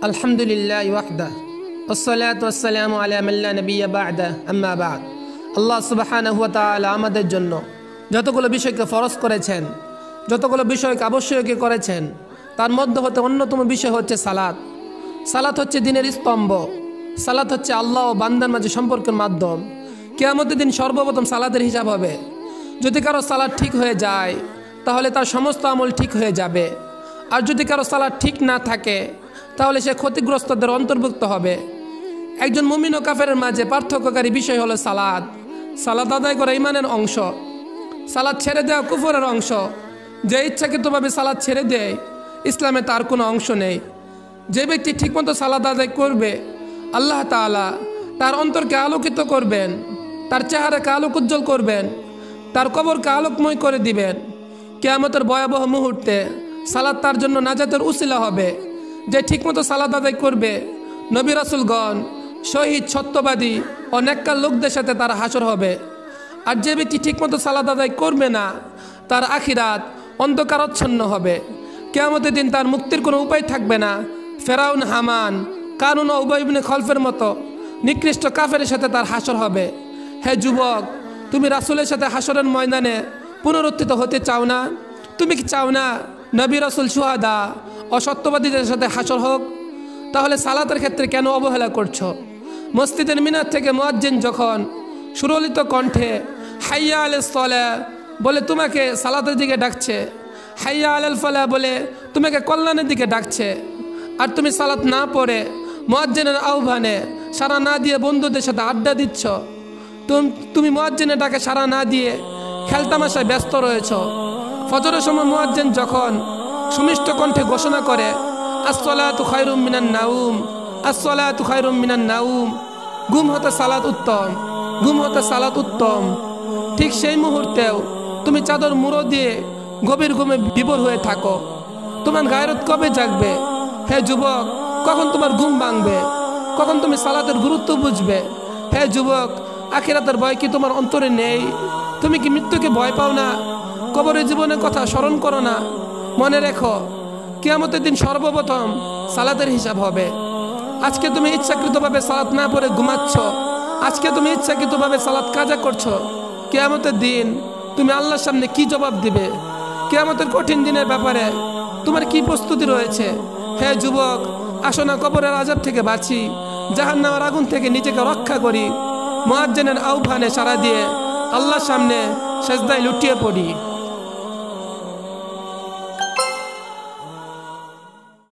আলহামদুলিল্লাহি ওয়াহদা ওয়াসসালাতু ওয়াসসালামু আলা মান লা নাবিয়্যা বা'দা আম্মা বা'দ। আল্লাহ সুবহানাহু ওয়া তাআলা আমাদের জন্য যতগুলো বিষয়কে ফরজ করেছেন, যতগুলো বিষয়কে আবশ্যকীয় করেছেন, তার মধ্যে হতে অন্যতম বিষয় হচ্ছে সালাত। সালাত হচ্ছে দিনের স্তম্ভ। সালাত হচ্ছে আল্লাহ ও বান্দার মাঝে সম্পর্কের মাধ্যম। কিয়ামতের দিন সর্বপ্রথম সালাতের হিসাব হবে। যদি কারো সালাত ঠিক হয়ে যায় তাহলে তার সমস্ত আমল ঠিক হয়ে যাবে, আর যদি কারো সালাত ঠিক না থাকে তাহলে সে ক্ষতিগ্রস্তদের অন্তর্ভুক্ত হবে। একজন মুমিন ও কাফেরের মাঝে পার্থক্যকারী বিষয় হলো সালাত। সালাত আদায় করা ঈমানের অংশ, সালাত ছেড়ে দেওয়া কুফরের অংশ। যে ইচ্ছাকৃতভাবে সালাত ছেড়ে দেয়, ইসলামে তার কোনো অংশ নেই। যে ব্যক্তি ঠিকমতো সালাত আদায় করবে, আল্লাহ তাআলা তার অন্তরকে আলোকিত করবেন, তার চেহারাকে আলোক উজ্জ্বল করবেন, তার কবরকে আলোকময় করে দিবেন। কিয়ামতের ভয়াবহ মুহূর্তে সালাত তার জন্য নাজাতের উসিলা হবে। যে ঠিকমতো সালাত আদায় করবে, নবী রাসূলগণ, শহীদ, সত্যবাদী ও নেককার লোকদের সাথে তার হাসর হবে। আর যে ব্যক্তি ঠিকমতো সালাত আদায় করবে না, তার আখিরাত অন্ধকারাচ্ছন্ন হবে। কিয়ামতের দিন তার মুক্তির কোনো উপায় থাকবে না। ফেরাউন, হামান, কারুন ও উবাই ইবনে খলফের মতো নিকৃষ্ট কাফেরের সাথে তার হাসর হবে। হে যুবক, তুমি রাসূলের সাথে হাসরের ময়দানে পুনরুত্থিত হতে চাও না? তুমি কি চাও না নবী, রাসূল, শুহাদা ও সত্যবাদীদের সাথে হাসর হোক? তাহলে সালাতের ক্ষেত্রে কেন অবহেলা করছো? মসজিদের মিনার থেকে মুয়াজ্জিন যখন সুরলিত কণ্ঠে হাইয়া আলাস সালাহ বলে তোমাকে সালাতের দিকে ডাকছে, হাইয়া আলাল ফালাহ বলে তোমাকে কল্যাণের দিকে ডাকছে, আর তুমি সালাত না পড়ে মুয়াজ্জিনের আহ্বানে সাড়া না দিয়ে বন্ধুদের সাথে আড্ডা দিচ্ছ, তুমি মুয়াজ্জিনের ডাকে সাড়া না দিয়ে খেলতামাশায় ব্যস্ত রয়েছ। ফজরের সময় মুয়াজ্জিন যখন সুমিষ্ট কণ্ঠে ঘোষণা করে আস-সালাতু খায়রুম মিনান নাউম, আস-সালাতু খায়রুম মিনান নাউম, ঘুম হতে সালাত উত্তম, ঘুম হতে সালাত উত্তম, ঠিক সেই মুহূর্তেও তুমি চাদর মুড়ো দিয়ে গভীর ঘুমে বিভোর হয়ে থাকো। তোমার গায়রত কবে জাগবে? হে যুবক, কখন তোমার ঘুম ভাঙবে? কখন তুমি সালাতের গুরুত্ব বুঝবে? হে যুবক, আখিরাতের ভয় কি তোমার অন্তরে নেই? তুমি কি মৃত্যুকে ভয় পাও না? কবরের জীবনের কথা স্মরণ করো না? মনে রেখো, কিয়ামতের দিন সর্বপ্রথম সালাতের হিসাব হবে। আজকে তুমি ইচ্ছাকৃতভাবে সালাত না পড়ে ঘুমাচ্ছ, আজকে তুমি ইচ্ছাকৃতভাবে সালাত কাজা করছো। কিয়ামতের দিন তুমি আল্লাহর সামনে কি জবাব দিবে? কিয়ামতের কঠিন দিনের ব্যাপারে তোমার কি প্রস্তুতি রয়েছে? হে যুবক, আসো না কবরের আযাব থেকে বাঁচি, জাহান্নামের আগুন থেকে নিজেকে রক্ষা করি। মুয়াজ্জিনের আহ্বানে সাড়া দিয়ে আল্লাহর সামনে সেজদায় লুটিয়ে পড়ি।